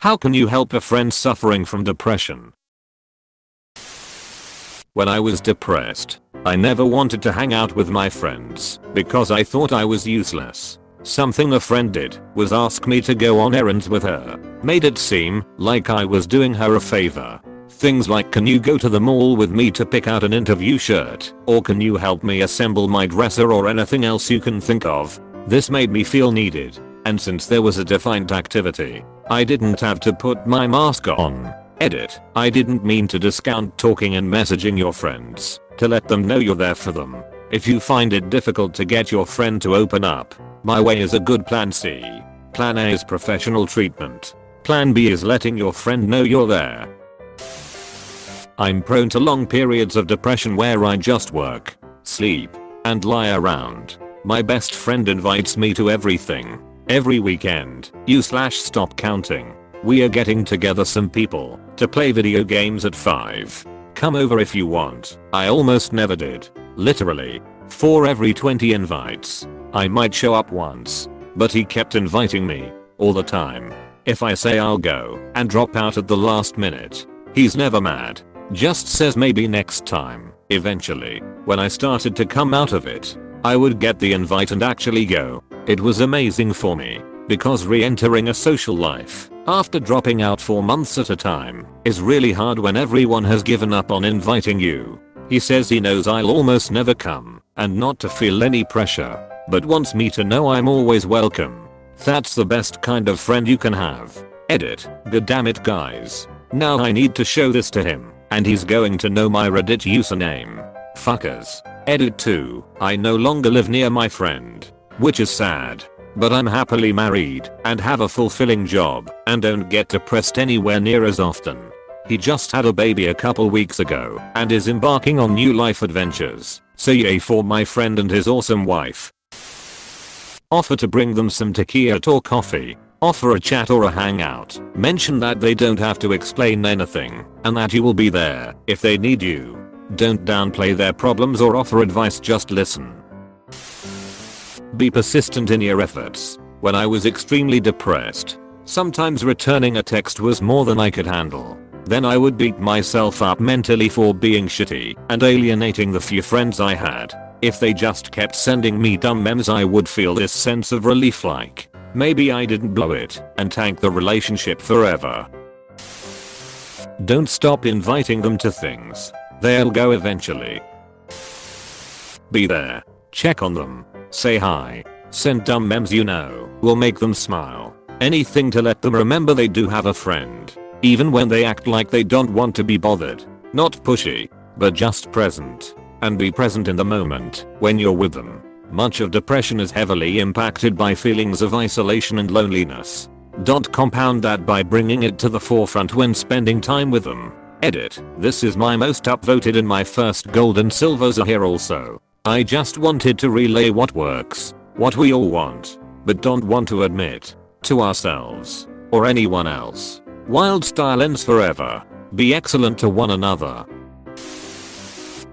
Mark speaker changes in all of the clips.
Speaker 1: How can you help a friend suffering from depression? When I was depressed, I never wanted to hang out with my friends because I thought I was useless. Something a friend did was ask me to go on errands with her. Made it seem like I was doing her a favor. Things like, can you go to the mall with me to pick out an interview shirt? Or can you help me assemble my dresser, or anything else you can think of? This made me feel needed. And since there was a defined activity, I didn't have to put my mask on. Edit. I didn't mean to discount talking and messaging your friends to let them know you're there for them. If you find it difficult to get your friend to open up, my way is a good plan C. Plan A is professional treatment. Plan B is letting your friend know you're there. I'm prone to long periods of depression where I just work, sleep, and lie around. My best friend invites me to everything. Every weekend, stop counting. We are getting together some people to play video games at 5. Come over if you want. I almost never did. Literally. For every 20 invites, I might show up once. But he kept inviting me. All the time. If I say I'll go and drop out at the last minute, he's never mad. Just says maybe next time. Eventually, when I started to come out of it, I would get the invite and actually go. It was amazing for me, because re-entering a social life after dropping out for months at a time is really hard when everyone has given up on inviting you. He says he knows I'll almost never come, and not to feel any pressure, but wants me to know I'm always welcome. That's the best kind of friend you can have. Edit. God damn it, guys. Now I need to show this to him, and he's going to know my Reddit username. Fuckers. Edit 2. I no longer live near my friend, which is sad. But I'm happily married and have a fulfilling job and don't get depressed anywhere near as often. He just had a baby a couple weeks ago and is embarking on new life adventures. So yay for my friend and his awesome wife. Offer to bring them some tequila or coffee. Offer a chat or a hangout. Mention that they don't have to explain anything and that you will be there if they need you. Don't downplay their problems or offer advice, just listen. Be persistent in your efforts. When I was extremely depressed, sometimes returning a text was more than I could handle. Then I would beat myself up mentally for being shitty and alienating the few friends I had. If they just kept sending me dumb memes, I would feel this sense of relief, like maybe I didn't blow it and tank the relationship forever. Don't stop inviting them to things. They'll go eventually. Be there. Check on them. Say hi. Send dumb memes you know will make them smile. Anything to let them remember they do have a friend. Even when they act like they don't want to be bothered. Not pushy, but just present. And be present in the moment when you're with them. Much of depression is heavily impacted by feelings of isolation and loneliness. Don't compound that by bringing it to the forefront when spending time with them. Edit. This is my most upvoted and my first gold and silvers are here also. I just wanted to relay what works, what we all want, but don't want to admit to ourselves or anyone else. Wild style ends forever. Be excellent to one another.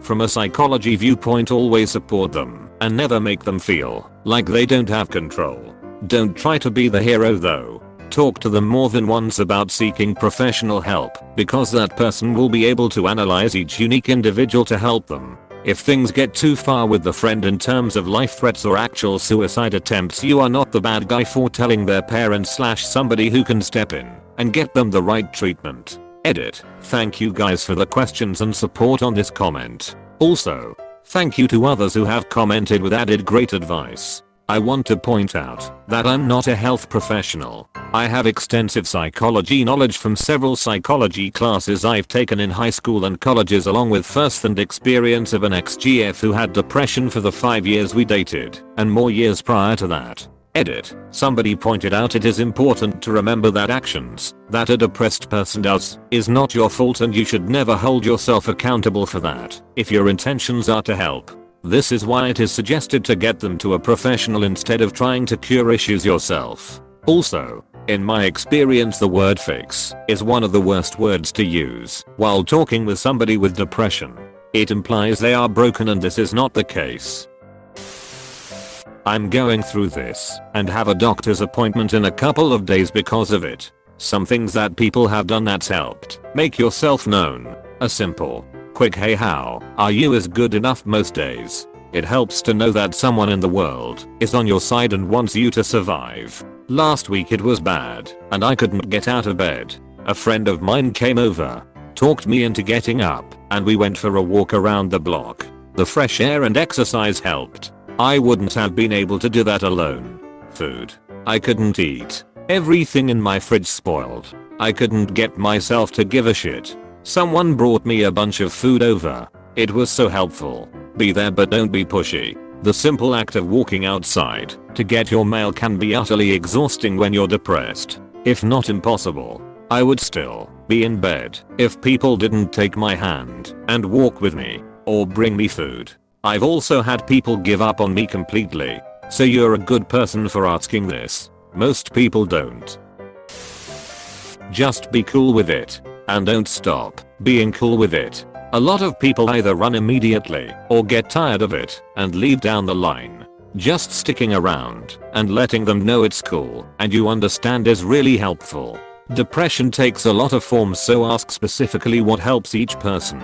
Speaker 1: From a psychology viewpoint, always support them and never make them feel like they don't have control. Don't try to be the hero though. Talk to them more than once about seeking professional help, because that person will be able to analyze each unique individual to help them. If things get too far with the friend in terms of life threats or actual suicide attempts, you are not the bad guy for telling their parents / somebody who can step in and get them the right treatment. Edit. Thank you guys for the questions and support on this comment. Also, thank you to others who have commented with added great advice. I want to point out that I'm not a health professional. I have extensive psychology knowledge from several psychology classes I've taken in high school and colleges, along with first-hand experience of an ex-GF who had depression for the 5 years we dated and more years prior to that. Edit. Somebody pointed out it is important to remember that actions that a depressed person does is not your fault, and you should never hold yourself accountable for that if your intentions are to help. This is why it is suggested to get them to a professional instead of trying to cure issues yourself. Also, in my experience, the word fix is one of the worst words to use while talking with somebody with depression. It implies they are broken, and this is not the case. I'm going through this and have a doctor's appointment in a couple of days because of it. Some things that people have done that's helped. Make yourself known. A simple, quick "Hey, how are you" is good enough most days. It helps to know that someone in the world is on your side and wants you to survive. Last week it was bad and I couldn't get out of bed. A friend of mine came over, talked me into getting up, and we went for a walk around the block. The fresh air and exercise helped. I wouldn't have been able to do that alone. Food. I couldn't eat. Everything in my fridge spoiled. I couldn't get myself to give a shit. Someone brought me a bunch of food over. It was so helpful. Be there but don't be pushy. The simple act of walking outside to get your mail can be utterly exhausting when you're depressed. If not impossible. I would still be in bed if people didn't take my hand and walk with me or bring me food. I've also had people give up on me completely. So you're a good person for asking this. Most people don't. Just be cool with it. And don't stop being cool with it. A lot of people either run immediately or get tired of it and leave down the line. Just sticking around and letting them know it's cool and you understand is really helpful. Depression takes a lot of forms, so ask specifically what helps each person.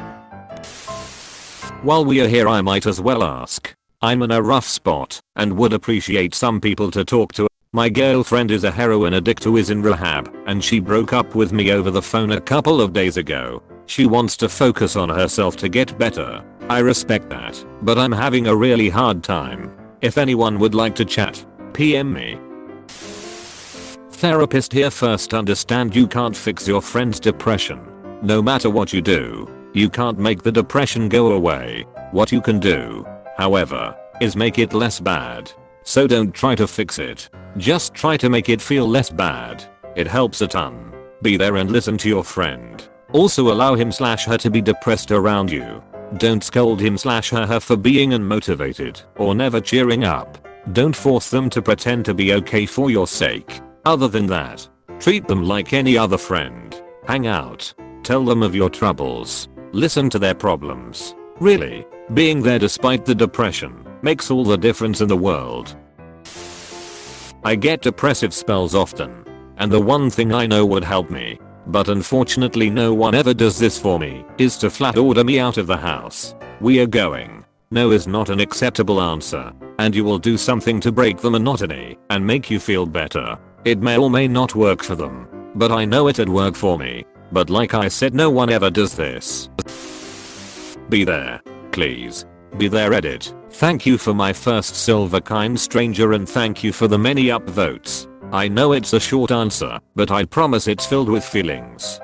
Speaker 1: While we are here, I might as well ask. I'm in a rough spot and would appreciate some people to talk to. My girlfriend is a heroin addict who is in rehab, and she broke up with me over the phone a couple of days ago. She wants to focus on herself to get better. I respect that, but I'm having a really hard time. If anyone would like to chat, PM me. Therapist here. First, understand you can't fix your friend's depression. No matter what you do, you can't make the depression go away. What you can do, however, is make it less bad. So don't try to fix it. Just try to make it feel less bad. It helps a ton. Be there and listen to your friend. Also allow him/her to be depressed around you. Don't scold him/her for being unmotivated or never cheering up. Don't force them to pretend to be okay for your sake. Other than that, treat them like any other friend. Hang out. Tell them of your troubles. Listen to their problems. Really, being there despite the depression makes all the difference in the world. I get depressive spells often, and the one thing I know would help me, but unfortunately no one ever does this for me, is to flat order me out of the house. We are going. No is not an acceptable answer, and you will do something to break the monotony and make you feel better. It may or may not work for them, but I know it'd work for me. But like I said, no one ever does this. Be there. Please. Be there. Reddit. Thank you for my first silver kind stranger, and thank you for the many upvotes. I know it's a short answer, but I promise it's filled with feelings.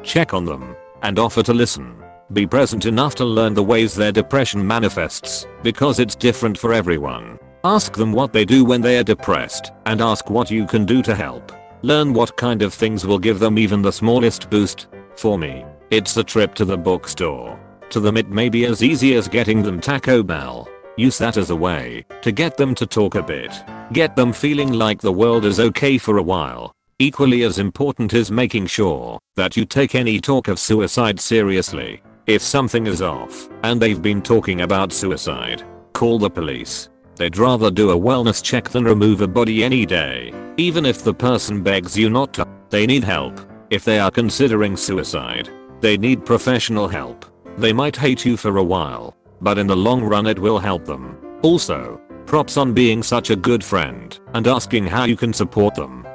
Speaker 1: Check on them and offer to listen. Be present enough to learn the ways their depression manifests, because it's different for everyone. Ask them what they do when they are depressed, and ask what you can do to help. Learn what kind of things will give them even the smallest boost. For me, it's the trip to the bookstore. To them it may be as easy as getting them Taco Bell. Use that as a way to get them to talk a bit. Get them feeling like the world is okay for a while. Equally as important is making sure that you take any talk of suicide seriously. If something is off and they've been talking about suicide, call the police. They'd rather do a wellness check than remove a body any day. Even if the person begs you not to, they need help. If they are considering suicide, they need professional help. They might hate you for a while, but in the long run it will help them. Also, props on being such a good friend and asking how you can support them.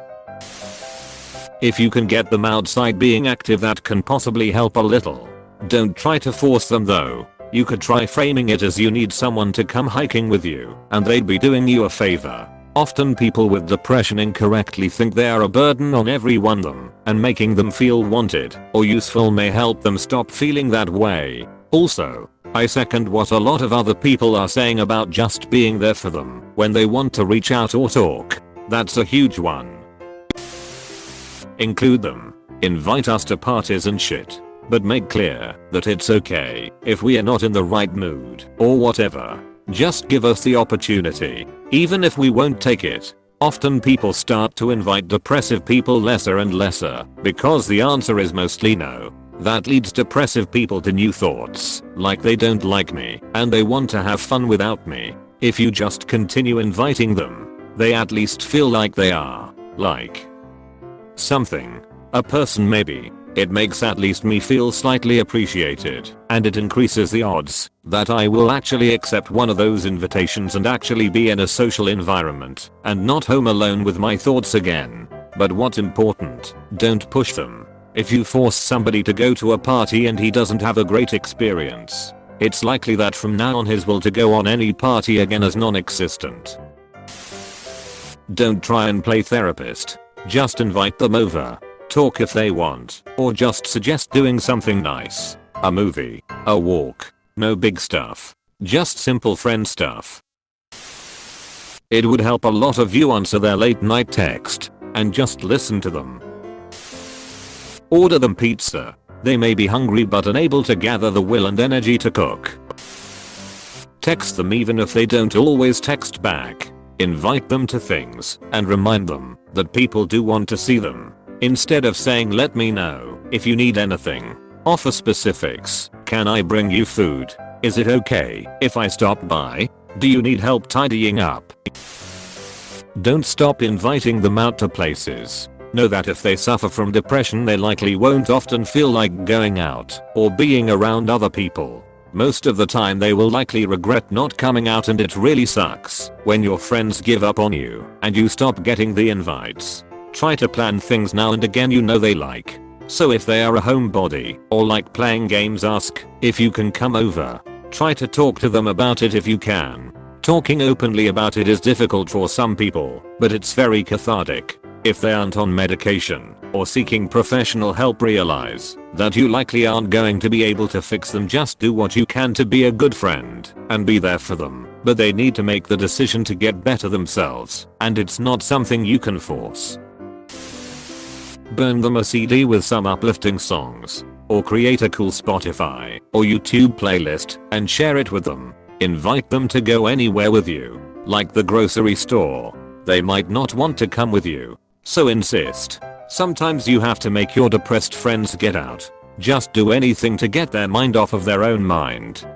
Speaker 1: If you can get them outside being active, that can possibly help a little. Don't try to force them though. You could try framing it as you need someone to come hiking with you, and they'd be doing you a favor. Often people with depression incorrectly think they are a burden on everyone them, and making them feel wanted or useful may help them stop feeling that way. Also, I second what a lot of other people are saying about just being there for them when they want to reach out or talk. That's a huge one. Include them. Invite us to parties and shit. But make clear that it's okay if we are not in the right mood or whatever. Just give us the opportunity, even if we won't take it. Often people start to invite depressive people lesser and lesser because the answer is mostly no. That leads depressive people to new thoughts, like they don't like me and they want to have fun without me. If you just continue inviting them, they at least feel like they are, like, something, a person maybe. It makes at least me feel slightly appreciated, and it increases the odds that I will actually accept one of those invitations and actually be in a social environment and not home alone with my thoughts again. But what's important, don't push them. If you force somebody to go to a party and he doesn't have a great experience, it's likely that from now on his will to go on any party again is non-existent. Don't try and play therapist. Just invite them over. Talk if they want, or just suggest doing something nice. A movie, a walk. No big stuff. Just simple friend stuff. It would help a lot if you answer their late night text and just listen to them. Order them pizza. They may be hungry but unable to gather the will and energy to cook. Text them even if they don't always text back. Invite them to things and remind them that people do want to see them. Instead of saying let me know if you need anything, offer specifics. Can I bring you food? Is it okay if I stop by? Do you need help tidying up? Don't stop inviting them out to places. Know that if they suffer from depression they likely won't often feel like going out or being around other people. Most of the time they will likely regret not coming out, and it really sucks when your friends give up on you and you stop getting the invites. Try to plan things now and again you know they like. So if they are a homebody or like playing games, ask if you can come over. Try to talk to them about it if you can. Talking openly about it is difficult for some people, but it's very cathartic. If they aren't on medication or seeking professional help, realize that you likely aren't going to be able to fix them. Just do what you can to be a good friend and be there for them, but they need to make the decision to get better themselves, and it's not something you can force. Burn them a CD with some uplifting songs, or create a cool Spotify or YouTube playlist and share it with them. Invite them to go anywhere with you, like the grocery store. They might not want to come with you, so insist. Sometimes you have to make your depressed friends get out. Just do anything to get their mind off of their own mind.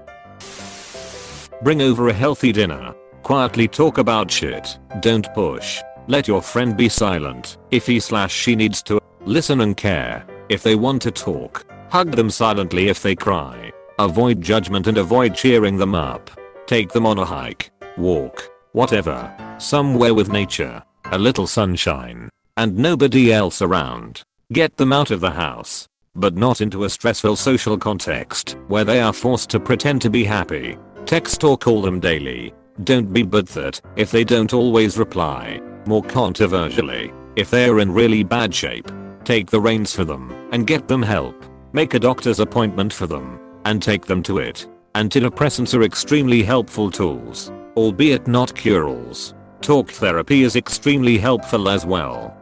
Speaker 1: Bring over a healthy dinner. Quietly talk about shit. Don't push. Let your friend be silent if he/she needs to. Listen and care if they want to talk. Hug them silently if they cry. Avoid judgment and avoid cheering them up. Take them on a hike, walk, whatever, somewhere with nature, a little sunshine, and nobody else around. Get them out of the house, but not into a stressful social context where they are forced to pretend to be happy. Text or call them daily. Don't be bothered if they don't always reply. More controversially, if they are in really bad shape, take the reins for them and get them help. Make a doctor's appointment for them and take them to it. Antidepressants are extremely helpful tools, albeit not cure-alls. Talk therapy is extremely helpful as well.